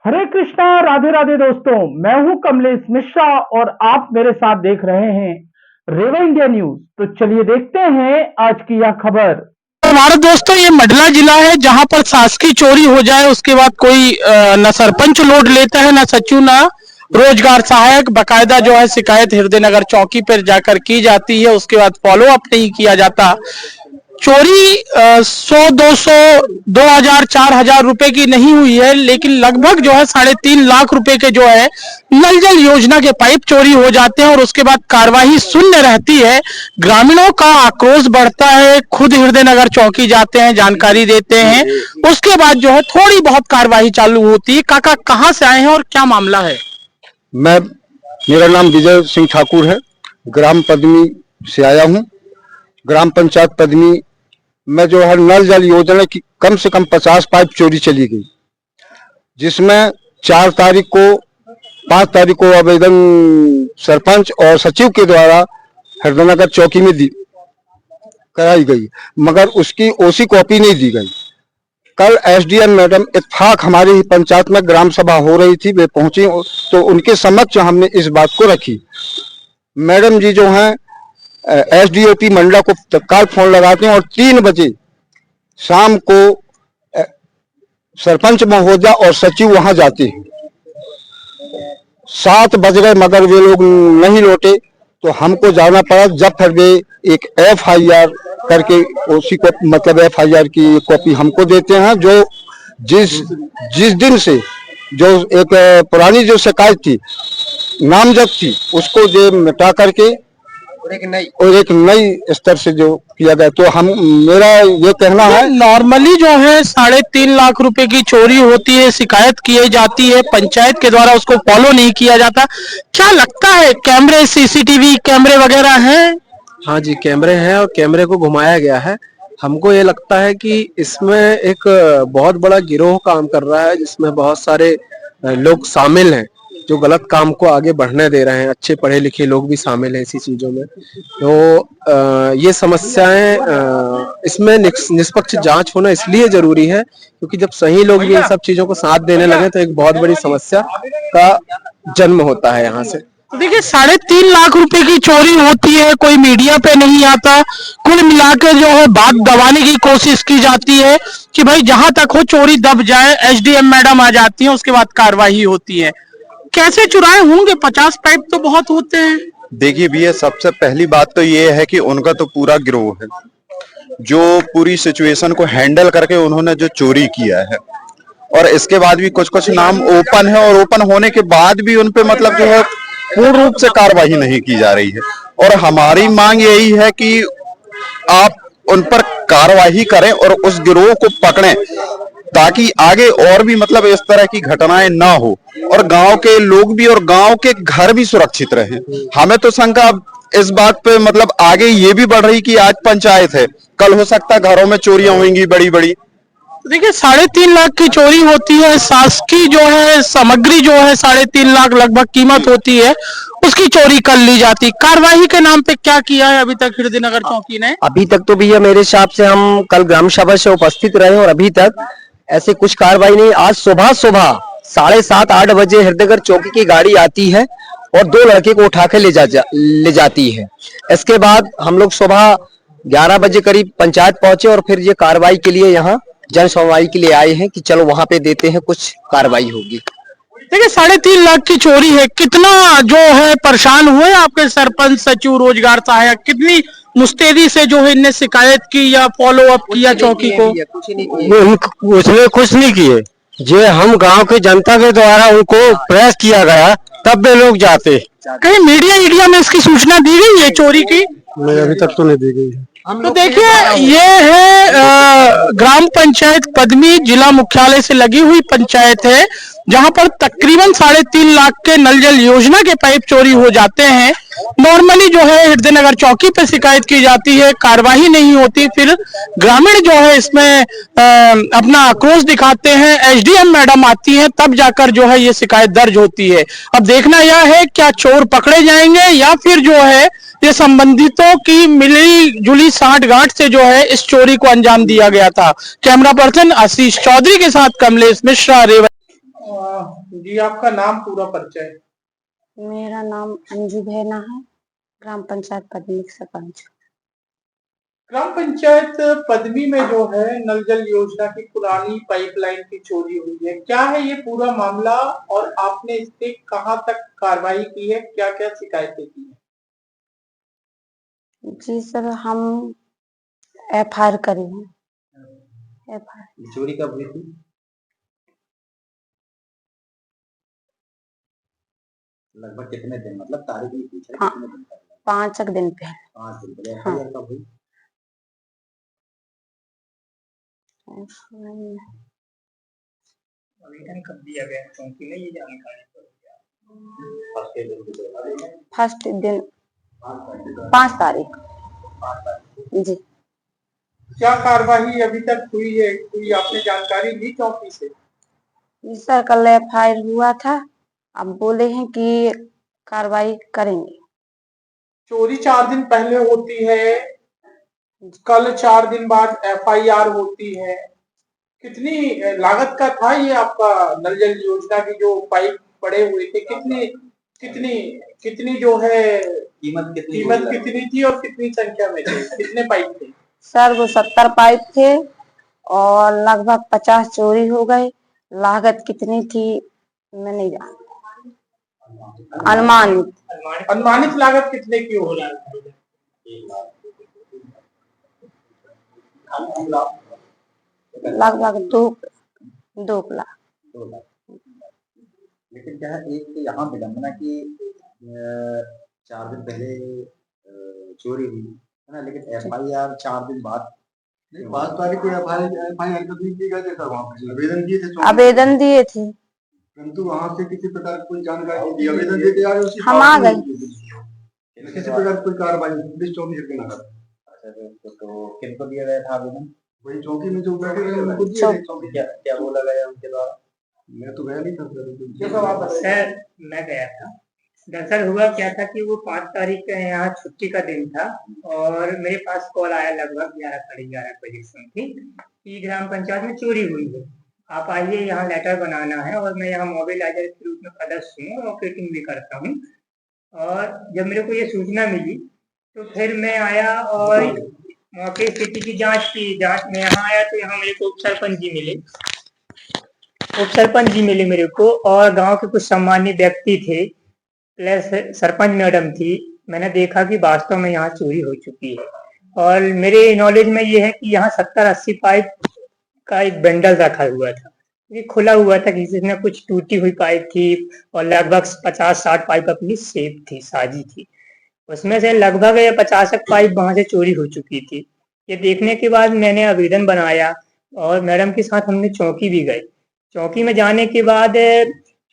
हरे कृष्णा, राधे राधे दोस्तों। मैं हूं कमलेश मिश्रा और आप मेरे साथ देख रहे हैं रेवा इंडिया न्यूज। तो चलिए देखते हैं आज की यह खबर। हमारे दोस्तों, ये मंडला जिला है जहां पर शासकीय चोरी हो जाए उसके बाद कोई न सरपंच लोड लेता है, न सचिव, न रोजगार सहायक। बकायदा जो है शिकायत हृदयनगर चौकी पर जाकर की जाती है, उसके बाद फॉलो अप नहीं किया जाता। चोरी 100, 200, 2000, 4000 रुपए की नहीं हुई है, लेकिन लगभग जो है 3.5 लाख रुपए के जो है नल जल योजना के पाइप चोरी हो जाते हैं और उसके बाद कार्रवाई शून्य रहती है। ग्रामीणों का आक्रोश बढ़ता है, खुद हृदयनगर चौकी जाते हैं, जानकारी देते हैं, उसके बाद जो है थोड़ी बहुत कार्रवाई चालू होती है। काका, कहाँ से आए हैं और क्या मामला है? मेरा नाम विजय सिंह ठाकुर है, ग्राम पद्मी से आया हूँ। ग्राम पंचायत पद्मी में जो है नल जल योजना की कम से कम 50 पाइप चोरी चली गई, जिसमें 4 तारीख को 5 तारीख को आवेदन सरपंच और सचिव के द्वारा हृदयनगर चौकी में कराई गई, मगर उसकी ओसी कॉपी नहीं दी गई। कल एसडीएम मैडम इत्तेफाक हमारी ही पंचायत में ग्राम सभा हो रही थी, वे पहुंची तो उनके समक्ष हमने इस बात को रखी। मैडम जी जो हैं एसडीओपी मंडला को तत्काल फोन लगाते हैं और 3 बजे शाम को सरपंच महोदय और सचिव वहां जाते हैं। 7 बज गए मगर वे लोग नहीं लौटे तो हमको जाना पड़ा। जब फिर वे एक FIR करके उसी को मतलब FIR की कॉपी हमको देते हैं, जो जिस दिन से जो एक पुरानी जो शिकायत थी नामजद थी उसको जो मिटा करके और एक नई स्तर से जो किया गया। तो मेरा ये कहना है, नॉर्मली जो है 3.5 लाख रुपए की चोरी होती है, शिकायत की जाती है, पंचायत के द्वारा उसको फॉलो नहीं किया जाता। क्या लगता है, कैमरे, CCTV कैमरे वगैरह हैं? हाँ जी, कैमरे हैं और कैमरे को घुमाया गया है। हमको ये लगता है कि इसमें एक बहुत बड़ा गिरोह काम कर रहा है, जिसमें बहुत सारे लोग शामिल हैं जो गलत काम को आगे बढ़ने दे रहे हैं। अच्छे पढ़े लिखे लोग भी शामिल हैं इसी चीजों में। तो ये समस्याएं, इसमें निष्पक्ष जांच होना इसलिए जरूरी है क्योंकि जब सही लोग भी इन सब चीजों को साथ देने लगे तो एक बहुत बड़ी समस्या का जन्म होता है यहाँ से। देखिए, 3.5 लाख रुपए की चोरी होती है, कोई मीडिया पे नहीं आता। कुल मिलाकर जो है बात दबाने की कोशिश की जाती है कि भाई जहां तक हो चोरी दब जाए। SDM मैडम आ जाती है, उसके बाद कार्रवाई होती है। कैसे चुराए होंगे? 50 पाइप तो बहुत होते हैं। देखिए भैया, सबसे पहली बात तो ये है कि उनका तो पूरा गिरोह है जो पूरी सिचुएशन को हैंडल करके उन्होंने जो चोरी किया है, और इसके बाद भी कुछ नाम ओपन है और ओपन होने के बाद भी उनपे मतलब जो है पूर्ण रूप से कार्रवाई नहीं की जा रही है। और हमारी मांग यही है कि आप उन पर कार्रवाई करें और उस गिरोह को पकड़ें ताकि आगे और भी मतलब इस तरह की घटनाएं ना हो और गांव के लोग भी और गांव के घर भी सुरक्षित रहें। हमें तो शंका इस बात पे मतलब आगे ये भी बढ़ रही कि आज पंचायत है, कल हो सकता है घरों में चोरियां होंगी बड़ी बड़ी। देखिए, 3.5 लाख की चोरी होती है, शासकीय जो है सामग्री जो है 3.5 लाख लगभग कीमत होती है, उसकी चोरी कर ली जाती। कार्रवाई के नाम पे क्या किया है अभी तक हृदयनगर चौकी ने? अभी तक तो भैया मेरे हिसाब से हम कल ग्राम सभा से उपस्थित रहे और अभी तक ऐसे कुछ कार्रवाई नहीं। आज सुबह 7:30-8 बजे हृदयनगर चौकी की गाड़ी आती है और 2 लड़के को उठा के ले जाती है। इसके बाद हम लोग सुबह 11 बजे करीब पंचायत पहुंचे और फिर ये कार्रवाई के लिए यहाँ जन सुनवाई के लिए आए हैं कि चलो वहां पे देते हैं, कुछ कार्रवाई होगी। देखिए, 3.5 लाख की चोरी है, कितना जो है परेशान हुए आपके सरपंच, सचिव, रोजगार सहायक? कितनी मुस्तैदी से जो है इनने शिकायत की या फॉलो अप किया चौकी को? उसने कुछ नहीं किए। जो हम गांव की जनता के द्वारा उनको प्रेस किया गया तब वे लोग जाते। कहीं मीडिया में इसकी सूचना दी गई है चोरी की? नहीं, अभी तक तो नहीं दी गई है। तो देखिए, ये है ग्राम पंचायत पद्मी, जिला मुख्यालय से लगी हुई पंचायत है, जहां पर तकरीबन 3.5 लाख के नल जल योजना के पाइप चोरी हो जाते हैं। नॉर्मली जो है हृदयनगर चौकी पे शिकायत की जाती है, कार्रवाई नहीं होती, फिर ग्रामीण जो है इसमें अपना आक्रोश दिखाते हैं। SDM मैडम आती हैं, तब जाकर जो है ये शिकायत दर्ज होती है। अब देखना यह है क्या चोर पकड़े जाएंगे या फिर जो है ये संबंधितों की मिली जुली साठगांठ से जो है इस चोरी को अंजाम दिया गया था। कैमरा पर्सन आशीष चौधरी के साथ कमलेश मिश्रा, रेवा। जी आपका नाम पूरा परिचय। मेरा नाम अंजू भेना है, ग्राम पंचायत पदमी की सरपंच। ग्राम पंचायत पदमी में जो है नल जल योजना की पुरानी पाइपलाइन की चोरी हुई है, क्या है ये पूरा मामला और आपने इस पे कहाँ तक कार्रवाई की है, क्या क्या शिकायतें की है? जी सर, हम एफआईआर करी है। एफआईआर चोरी कब हुई थी? लगभग कितने दिन, मतलब तारीख नहीं पूछ रहे, हाँ, कितने दिन पहले? 5 दिन पहले। 5 दिन पहले। हाँ। एफआईआर कब हुई? आवेदन कब दिया गया क्योंकि नहीं ये जानकारी फर्स्ट दिन 5 तारीख। जी क्या कार्रवाई अभी तक हुई है, कोई आपने जानकारी ली चौकी से? जी सर, कल एफआईआर हुआ था, अब बोले हैं कि कार्रवाई करेंगे। चोरी 4 दिन पहले होती है, कल 4 दिन बाद एफआईआर होती है। कितनी लागत का था ये आपका नल जल योजना की जो पाइप पड़े हुए थे, कितनी कितनी कितनी जो है कीमत कितनी थी और कितनी संख्या में थे, कितने पाइप थे? सर वो 70 पाइप थे और लगभग 50 चोरी हो गए। लागत कितनी थी मैं नहीं जानती। अनुमानित लागत कितने की हो रहा है? लगभग 2 लाख। लेकिन क्या है, एक यहाँ विडंबना की 4 दिन पहले चोरी हुई है ना, लेकिन एफआईआर 4 दिन बाद 5 तारीख को एफआईआर कभी की गई थी, वहाँ पे आवेदन दिए थे, आवेदन दिए थे, परंतु वहाँ से किसी प्रकार की कोई जानकारी नहीं दी। आवेदन देते आ रहे, हम आ गए, किसी प्रकार की कोई कार्रवाई पुलिस चौकी से ना कर। तो किनको दिया गया था आवेदन? वही चौकी में जो बैठे रहे उनको दिए थे। क्या बोला गया उनके द्वारा? मैं तो गया नहीं था सर, मैं गया था। दरअसल हुआ क्या था कि वो 5 तारीख का यहाँ छुट्टी का दिन था और मेरे पास कॉल आया लगभग 11 साढ़े 11 बजे समथिंग कि ग्राम पंचायत में चोरी हुई है, आप आइए, यहाँ लेटर बनाना है। और मैं यहाँ मोबिलाइजर के रूप में सदस्य हूँ, ऑपरेटिंग भी करता हूँ। और जब मेरे को ये सूचना मिली तो फिर मैं आया और मौके स्थिति की जांच की। जांच में यहाँ आया तो यहाँ मेरे को उप सरपंच जी मिले मेरे को, और गांव के कुछ सम्मानित व्यक्ति थे, प्लस सरपंच मैडम थी। मैंने देखा कि वास्तव में यहाँ चोरी हो चुकी है और मेरे नॉलेज में ये है कि यहाँ 70-80 पाइप का एक बंडल रखा हुआ था, ये खुला हुआ था, जिसमें कुछ टूटी हुई पाइप थी और लगभग 50-60 पाइप अपनी सेफ थी, साजी थी। उसमें से लगभग 50 पाइप वहां से चोरी हो चुकी थी। ये देखने के बाद मैंने आवेदन बनाया और मैडम के साथ हमने चौकी भी गए। चौकी में जाने के बाद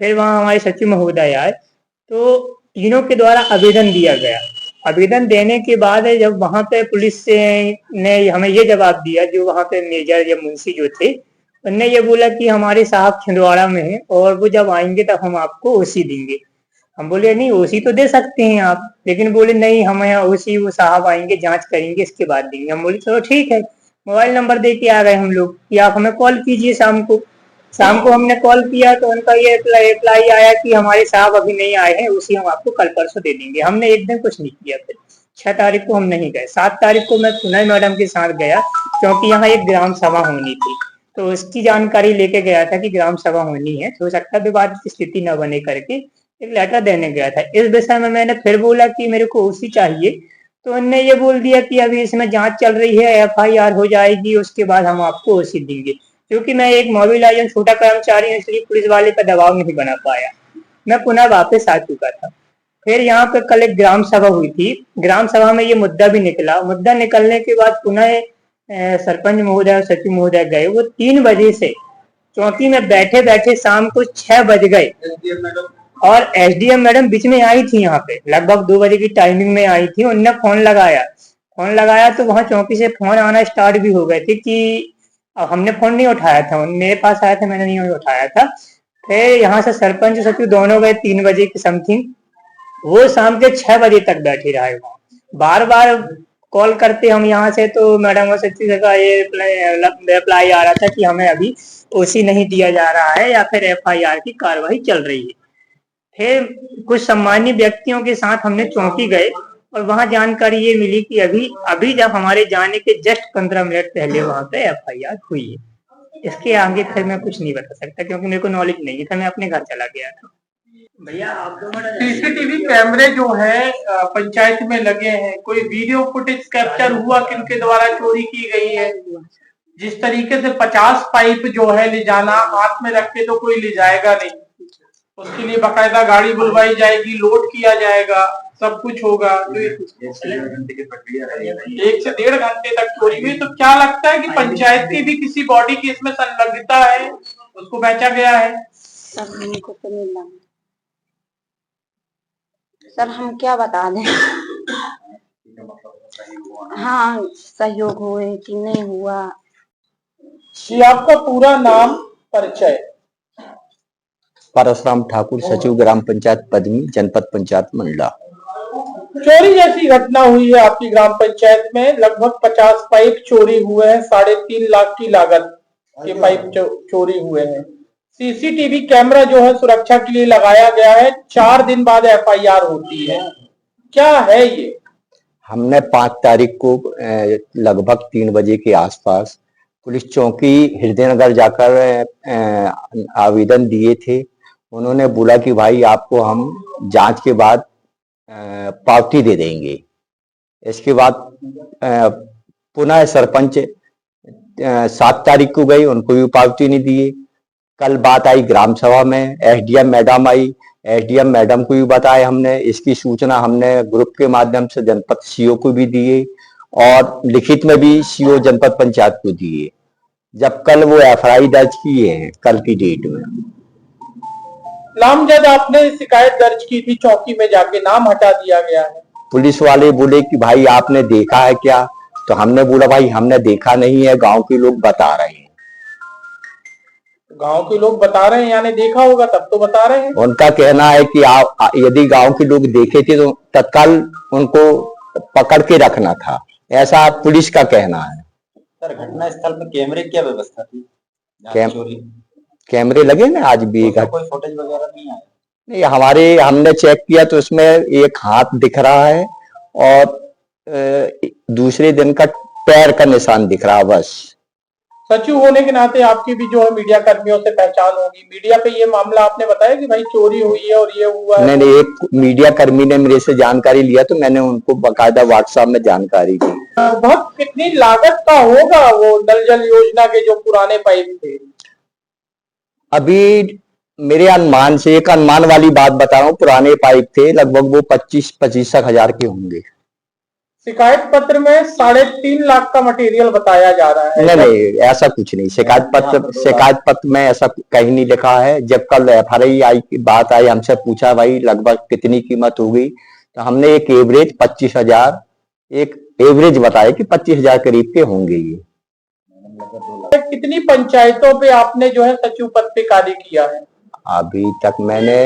फिर वहाँ हमारे सचिव महोदय आए, तो तीनों के द्वारा आवेदन दिया गया। आवेदन देने के बाद जब वहाँ पे पुलिस ने हमें ये जवाब दिया, जो वहाँ पे मेजर या मुंशी जो थे, उनने ये बोला कि हमारे साहब छिंदवाड़ा में है और वो जब आएंगे तब हम आपको ओसी देंगे। हम बोले नहीं, ओसी तो दे सकते हैं आप, लेकिन बोले नहीं, हम यहाँ ओसी वो साहब आएंगे, जांच करेंगे, इसके बाद देंगे। हम बोले चलो ठीक है। मोबाइल नंबर दे के आ गए हम लोग कि आप हमें कॉल कीजिए शाम को हमने कॉल किया तो उनका ये रिप्लाई आया कि हमारे साहब अभी नहीं आए हैं, उसी हम आपको कल परसों दे देंगे। हमने एक दिन कुछ नहीं किया। फिर 6 तारीख को हम नहीं गए। 7 तारीख को मैं पुनः मैडम के साथ गया, क्योंकि यहाँ एक ग्राम सभा होनी थी, तो उसकी जानकारी लेके गया था कि ग्राम सभा होनी है, तो हो सकता है विवादित स्थिति न बने करके एक लेटर देने गया था। इस विषय में मैंने फिर बोला कि मेरे को ओसी चाहिए, तो उन्होंने ये बोल दिया कि अभी इसमें जांच चल रही है, एफआईआर हो जाएगी, उसके बाद हम आपको ओसी देंगे। क्योंकि मैं एक मोबिलाइजेशन छोटा कर्मचारी हूँ, इसलिए पुलिस वाले का दबाव नहीं बना पाया, मैं पुनः वापस आ चुका था। फिर यहाँ पे कल एक ग्राम सभा हुई थी, ग्राम सभा में ये मुद्दा भी निकला। मुद्दा निकलने के बाद पुनः सरपंच महोदय और सचिव महोदय गए। वो 3 बजे से चौकी में बैठे बैठे शाम को 6 बज गए और एसडीएम मैडम बीच में आई थी, यहाँ पे लगभग 2 बजे की टाइमिंग में आई थी। उनने फोन लगाया तो वहां चौकी से फोन आना स्टार्ट भी हो गए थे कि हमने फोन नहीं उठाया था, मेरे पास आया था, मैंने नहीं उठाया था। फिर यहाँ से सरपंच सचिव दोनों गए 3 बजे की समथिंग। वो शाम के 6 बजे तक बैठे रहे वहाँ, बार बार कॉल करते हम यहाँ से, तो मैडम और सचिव का ये रिप्लाई आ रहा था कि हमें अभी ओसी नहीं दिया जा रहा है या फिर एफआईआर की कार्रवाई चल रही है। फिर कुछ सम्मानीय व्यक्तियों के साथ हमने चौकी गए और वहां जानकारी ये मिली कि अभी जब हमारे जाने के जस्ट 15 मिनट पहले वहां पे एफआईआर हुई है। इसके आगे फिर मैं कुछ नहीं बता सकता क्योंकि मेरे को नॉलेज नहीं था, मैं अपने घर चला गया था। भैया आप सीसीटीवी कैमरे जो है पंचायत में लगे हैं, कोई वीडियो फुटेज कैप्चर हुआ किनके द्वारा चोरी की गई है? जिस तरीके से 50 पाइप जो है ले जाना, हाथ में रख के तो कोई ले जाएगा नहीं, उसके लिए बाकायदा गाड़ी बुलवाई जाएगी, लोड किया जाएगा, सब कुछ होगा। तो 1 से 1.5 घंटे तक चोरी हुई। तो क्या लगता है कि पंचायत की भी किसी बॉडी की इसमें संलग्नता है, उसको बेचा गया है? सर हमको तो नहीं लगा सर, हम क्या बता दें। हाँ सहयोग हुए कि नहीं हुआ। जी आपका पूरा नाम परिचय? परशुराम ठाकुर, सचिव ग्राम पंचायत पद्मी, जनपद पंचायत मंडला। चोरी जैसी घटना हुई है आपकी ग्राम पंचायत में, लगभग 50 पाइप चोरी हुए हैं, 3.5 लाख की लागत के पाइप चोरी हुए हैं। सीसीटीवी कैमरा जो है सुरक्षा के लिए लगाया गया है, 4 दिन बाद एफआईआर होती है, क्या है ये? हमने 5 तारीख को लगभग 3 बजे के आसपास पुलिस चौकी हृदयनगर जाकर आवेदन दिए थे। उन्होंने बोला कि भाई आपको हम जांच के बाद पावती दे देंगे। इसके बाद पुनः सरपंच 7 तारीख को गई, उनको भी पावती नहीं दिए। कल बात आई ग्राम सभा में, एसडीएम मैडम आई, एसडीएम मैडम को भी बताया हमने। इसकी सूचना हमने ग्रुप के माध्यम से जनपद सीओ को भी दिए और लिखित में भी सीओ जनपद पंचायत को दिए। जब कल वो एफआईआर दर्ज किए हैं, कल की डेट में। नामजद आपने शिकायत दर्ज की थी, चौकी में जाके नाम हटा दिया गया है। पुलिस वाले बोले कि भाई आपने देखा है क्या? तो हमने बोला भाई हमने देखा नहीं है, गांव के लोग बता रहे हैं। गांव के लोग बता रहे हैं यानी देखा होगा तब तो बता रहे हैं। उनका कहना है कि आप यदि गांव के लोग देखे थे तो तत्काल उनको पकड़ के रखना था, ऐसा पुलिस का कहना है। सर घटना स्थल में कैमरे की क्या व्यवस्था थी? कैमरे लगे ना आज भी? कोई फुटेज वगैरह नहीं आया? नहीं, हमने चेक किया तो इसमें एक हाथ दिख रहा है और दूसरे दिन का पैर का निशान दिख रहा है, बस। सचिव होने के नाते आपकी भी जो है मीडिया कर्मियों से पहचान होगी। मीडिया पे ये मामला आपने बताया कि भाई चोरी हुई है और ये हुआ है? नहीं, एक मीडिया कर्मी ने मेरे से जानकारी लिया तो मैंने उनको बकायदा व्हाट्सएप में जानकारी दी। बहुत कितनी लागत का होगा वो नल जल योजना के जो पुराने पाइप थे? अभी मेरे अनुमान से, एक अनुमान वाली बात बता रहा हूँ, पुराने पाइप थे, लगभग वो 25 हजार के होंगे। शिकायत पत्र में 3.5 लाख का मटेरियल बताया जा रहा है। नहीं, ऐसा कुछ नहीं। शिकायत पत्र में ऐसा कहीं नहीं लिखा है। जब कल एफआईआर की बात आई, हमसे पूछा भाई लगभग कितनी कीमत होगी, तो हमने एक एवरेज 25,000 एक एवरेज बताया कि 25,000 करीब के होंगे ये। कितनी पंचायतों पे आपने जो है सचिव पद पे कार्य किया है? अभी तक मैंने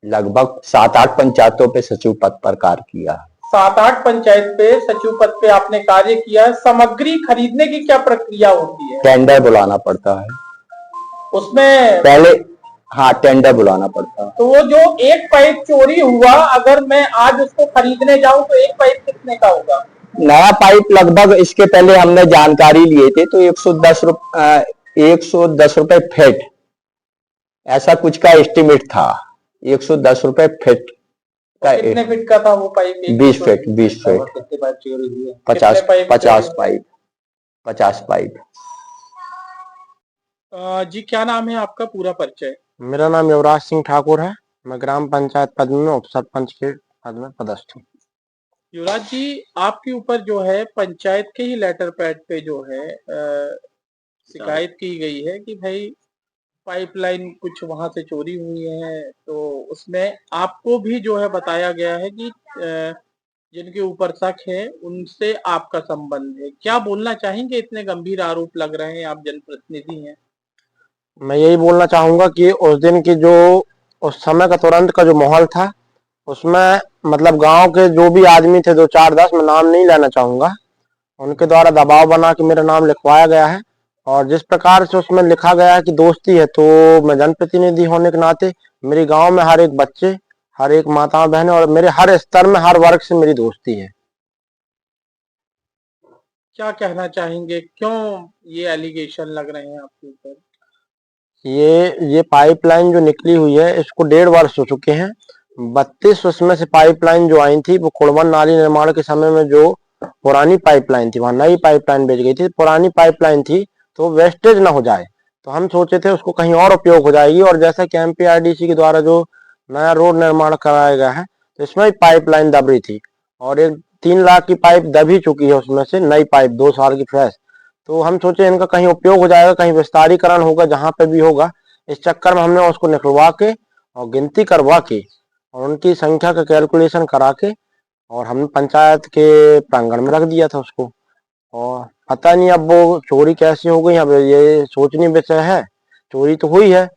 लगभग 7-8 पंचायतों पे सचिव पद पर कार्य किया। 7-8 पंचायत पे सचिव पद पे आपने कार्य किया है। सामग्री खरीदने की क्या प्रक्रिया होती है? टेंडर बुलाना पड़ता है उसमें पहले। हाँ, टेंडर बुलाना पड़ता है। तो वो जो एक पाइप चोरी हुआ, अगर मैं आज उसको खरीदने जाऊं तो एक पाइप कितने का होगा? नया पाइप लगभग, इसके पहले हमने जानकारी लिए थे तो 110 रुपए फीट ऐसा कुछ का एस्टिमेट था। 110 रुपए फीट का। कितने फीट का था वो पाइप? 20 फीट। कितने पाइप चोरी हुए? 50 पाइप। जी क्या नाम है आपका, पूरा परिचय? मेरा नाम युवराज सिंह ठाकुर है। मैं ग्राम पंचायत पद्मी में उप सरपंच के पद में पदस्थ हूँ। युवराज जी, आपके ऊपर जो है पंचायत के ही लेटर पैड पे जो है शिकायत की गई है कि भाई पाइपलाइन कुछ वहां से चोरी हुई है, तो उसमें आपको भी जो है बताया गया है कि जिनके ऊपर शक है उनसे आपका संबंध है। क्या बोलना चाहेंगे? इतने गंभीर आरोप लग रहे हैं, आप जनप्रतिनिधि हैं। मैं यही बोलना चाहूंगा कि उस दिन की जो उस समय का तुरंत का जो माहौल था, उसमें मतलब गांव के जो भी आदमी थे 2-4-10, मैं नाम नहीं लेना चाहूंगा, उनके द्वारा दबाव बना के मेरा नाम लिखवाया गया है और जिस प्रकार से उसमें लिखा गया है कि दोस्ती है, तो मैं जनप्रतिनिधि होने के नाते मेरे गांव में हर एक बच्चे, हर एक माता बहन और मेरे हर स्तर में हर वर्ग से मेरी दोस्ती है। क्या कहना चाहेंगे, क्यों ये एलिगेशन लग रहे हैं आपके ऊपर? ये पाइपलाइन जो निकली हुई है इसको 1.5 वर्ष हो चुके हैं। 32 उसमें से पाइपलाइन जो आई थी वो कुड़वन नाली निर्माण के समय में जो पुरानी पाइपलाइन थी, वहां नई पाइपलाइन भेज गई थी। पुरानी पाइपलाइन थी तो वेस्टेज ना हो जाए, तो हम सोचे थे उसको कहीं और उपयोग हो जाएगी। और जैसा कि एमपीआरडीसी के द्वारा जो नया रोड निर्माण कराया गया है तो इसमें भी पाइपलाइन दब रही थी और एक 3 लाख की पाइप दब ही चुकी है, उसमें से नई पाइप 2 साल की फ्रेश। तो हम सोचे इनका कहीं उपयोग हो जाएगा, कहीं विस्तारीकरण होगा, जहां पे भी होगा। इस चक्कर में हमने उसको निकलवा के और गिनती करवा के और उनकी संख्या का कैलकुलेशन करा के और हमने पंचायत के प्रांगण में रख दिया था उसको। और पता नहीं अब वो चोरी कैसे हो गई, अब ये सोचनीय विषय है। चोरी तो हुई है,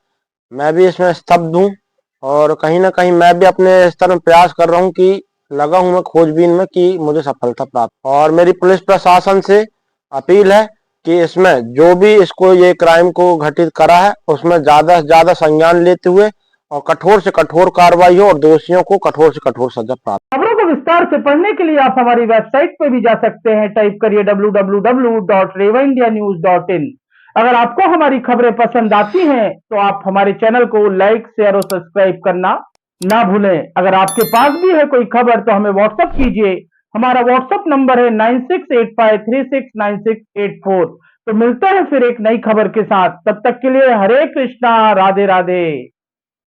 मैं भी इसमें स्तब्ध हूँ और कहीं ना कहीं मैं भी अपने स्तर में प्रयास कर रहा हूँ कि लगा हूँ मैं खोजबीन में कि मुझे सफलता प्राप्त। और मेरी पुलिस प्रशासन से अपील है कि इसमें जो भी इसको ये क्राइम को घटित करा है उसमें ज्यादा से ज्यादा संज्ञान लेते हुए और कठोर से कठोर कार्रवाई हो और दोषियों को कठोर से कठोर सजा प्राप्त। खबरों को विस्तार से पढ़ने के लिए आप हमारी वेबसाइट पे भी जा सकते हैं। टाइप करिए www.revaindianews.in। अगर आपको हमारी खबरें पसंद आती हैं तो आप हमारे चैनल को लाइक, शेयर और सब्सक्राइब करना ना भूलें। अगर आपके पास भी है कोई खबर तो हमें व्हाट्सएप कीजिए। हमारा व्हाट्सएप नंबर है 9685369684। तो मिलते हैं फिर एक नई खबर के साथ, तब तक के लिए हरे कृष्णा, राधे राधे।